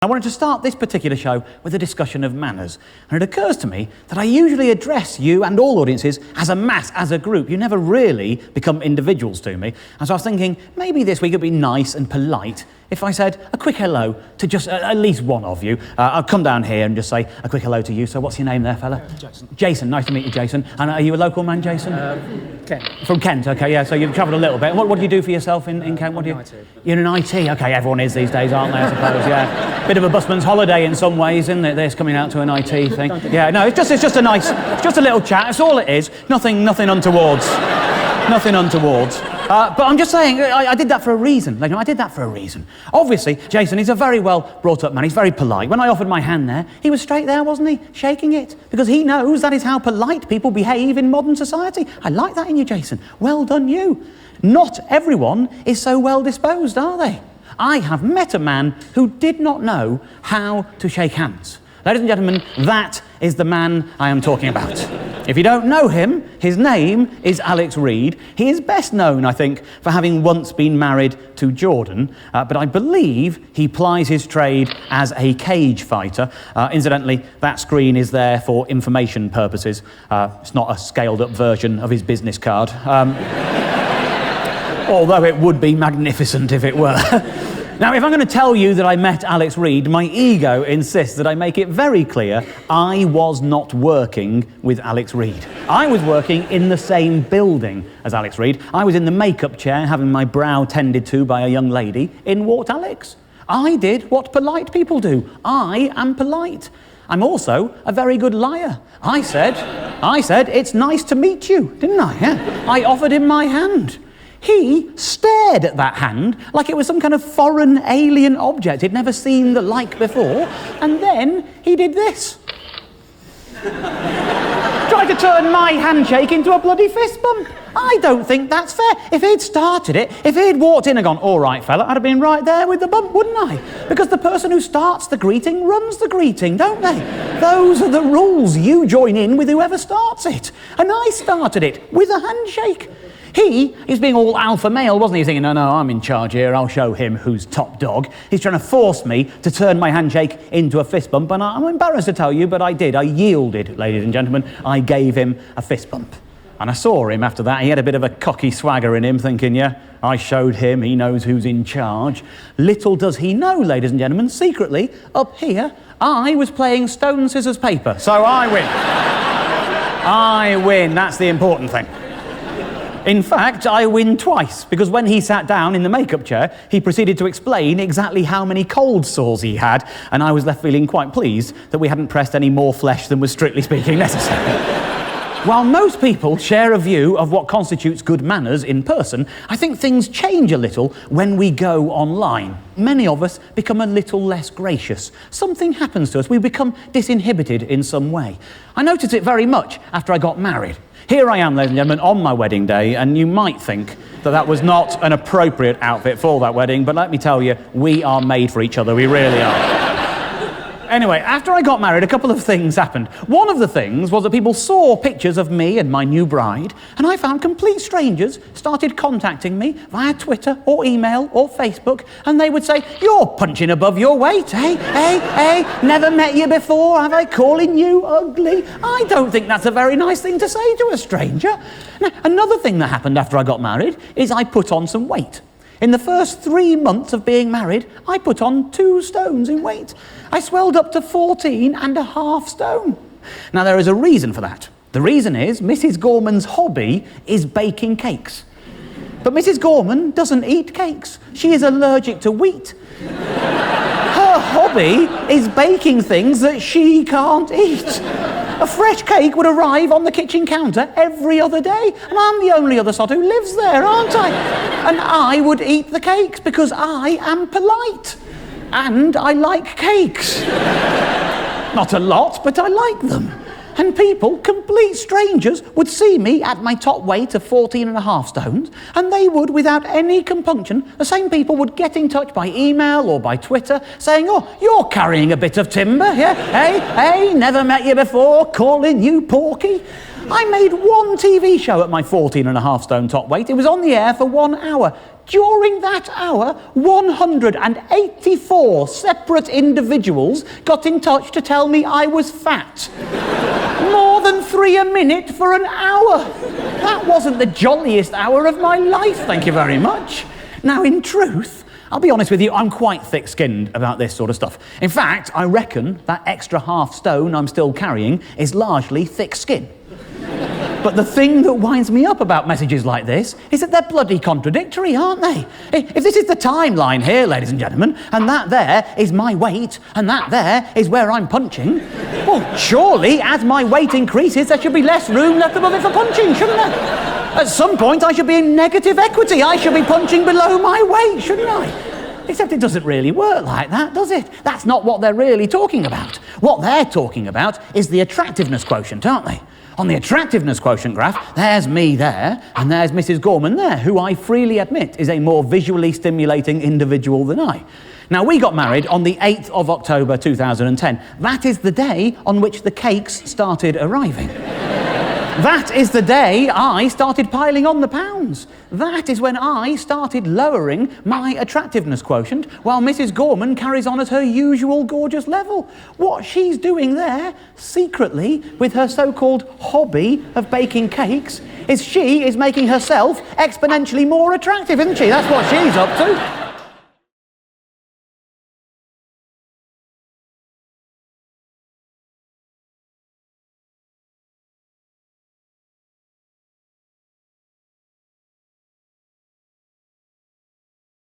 I wanted to start this particular show with a discussion of manners, and it occurs to me that I usually address you and all audiences as a mass, as a group. You never really become individuals to me, and so I was thinking maybe this week it'd be nice and polite if I said a quick hello to just at least one of you. I'll come down here and just say a quick hello to you. So what's your name there, fella? Jason. Jason, nice to meet you, Jason. And are you a local man, Jason? Kent. From Kent, okay, yeah, so you've travelled a little bit. What do you do for yourself in Kent? What do you? IT. You're in IT, okay, everyone is these days, aren't they, I suppose, yeah. Bit of a busman's holiday in some ways, isn't it, this coming out to an IT thing? Yeah, no, it's just a little chat, that's all it is. Nothing untowards. Nothing untowards. But I'm just saying, I did that for a reason. I did that for a reason. Obviously, Jason, he's a very well brought up man. He's very polite. When I offered my hand there, he was straight there, wasn't he? Shaking it. Because he knows that is how polite people behave in modern society. I like that in you, Jason. Well done you. Not everyone is so well disposed, are they? I have met a man who did not know how to shake hands. Ladies and gentlemen, that is the man I am talking about. If you don't know him, his name is Alex Reid. He is best known, I think, for having once been married to Jordan, but I believe he plies his trade as a cage fighter. Incidentally, that screen is there for information purposes. It's not a scaled-up version of his business card. Although it would be magnificent if it were. Now, if I'm going to tell you that I met Alex Reid, my ego insists that I make it very clear I was not working with Alex Reid. I was working in the same building as Alex Reid. I was in the makeup chair having my brow tended to by a young lady. In walked Alex. I did what polite people do. I am polite. I'm also a very good liar. I said, it's nice to meet you, didn't I? Yeah? I offered him my hand. He stared at that hand like it was some kind of foreign alien object he'd never seen the like before, and then he did this. Tried to turn my handshake into a bloody fist bump. I don't think that's fair. If he'd started it, if he'd walked in and gone, all right, fella, I'd have been right there with the bump, wouldn't I? Because the person who starts the greeting runs the greeting, don't they? Those are the rules. You join in with whoever starts it. And I started it with a handshake. He is being all alpha male, wasn't he? He's thinking, no, I'm in charge here, I'll show him who's top dog. He's trying to force me to turn my handshake into a fist bump, and I'm embarrassed to tell you, but I did. I yielded, ladies and gentlemen. I gave him a fist bump. And I saw him after that. He had a bit of a cocky swagger in him, thinking, yeah, I showed him, he knows who's in charge. Little does he know, ladies and gentlemen, secretly, up here, I was playing stone, scissors, paper. So I win. I win, that's the important thing. In fact, I win twice, because when he sat down in the makeup chair, he proceeded to explain exactly how many cold sores he had, and I was left feeling quite pleased that we hadn't pressed any more flesh than was strictly speaking necessary. While most people share a view of what constitutes good manners in person, I think things change a little when we go online. Many of us become a little less gracious. Something happens to us. We become disinhibited in some way. I noticed it very much after I got married. Here I am, ladies and gentlemen, on my wedding day, and you might think that that was not an appropriate outfit for that wedding, but let me tell you, we are made for each other, we really are. Anyway, after I got married, a couple of things happened. One of the things was that people saw pictures of me and my new bride, and I found complete strangers started contacting me via Twitter or email or Facebook, and they would say, you're punching above your weight, hey, never met you before, have I, calling you ugly? I don't think that's a very nice thing to say to a stranger. Now, another thing that happened after I got married is I put on some weight. In the first 3 months of being married, I put on 2 stones in weight. I swelled up to 14.5 stone. Now, there is a reason for that. The reason is Mrs. Gorman's hobby is baking cakes. But Mrs. Gorman doesn't eat cakes. She is allergic to wheat. Her hobby is baking things that she can't eat. A fresh cake would arrive on the kitchen counter every other day, and I'm the only other sod who lives there, aren't I? And I would eat the cakes because I am polite. And I like cakes. Not a lot, but I like them. And people, complete strangers, would see me at my top weight of 14.5 stones, and they would, without any compunction, the same people would get in touch by email or by Twitter, saying, oh, you're carrying a bit of timber, yeah? Hey, never met you before, calling you porky. I made one TV show at my 14.5 stone top weight. It was on the air for 1 hour. During that hour, 184 separate individuals got in touch to tell me I was fat. More than 3 a minute for an hour. That wasn't the jolliest hour of my life, thank you very much. Now, in truth, I'll be honest with you, I'm quite thick-skinned about this sort of stuff. In fact, I reckon that extra half stone I'm still carrying is largely thick skin. But the thing that winds me up about messages like this is that they're bloody contradictory, aren't they? If this is the timeline here, ladies and gentlemen, and that there is my weight, and that there is where I'm punching, well, surely as my weight increases, there should be less room left above it for punching, shouldn't there? At some point, I should be in negative equity. I should be punching below my weight, shouldn't I? Except it doesn't really work like that, does it? That's not what they're really talking about. What they're talking about is the attractiveness quotient, aren't they? On the attractiveness quotient graph, there's me there, and there's Mrs. Gorman there, who I freely admit is a more visually stimulating individual than I. Now, we got married on the 8th of October 2010. That is the day on which the cakes started arriving. That is the day I started piling on the pounds. That is when I started lowering my attractiveness quotient while Mrs. Gorman carries on at her usual gorgeous level. What she's doing there, secretly, with her so-called hobby of baking cakes, is she is making herself exponentially more attractive, isn't she? That's what she's up to.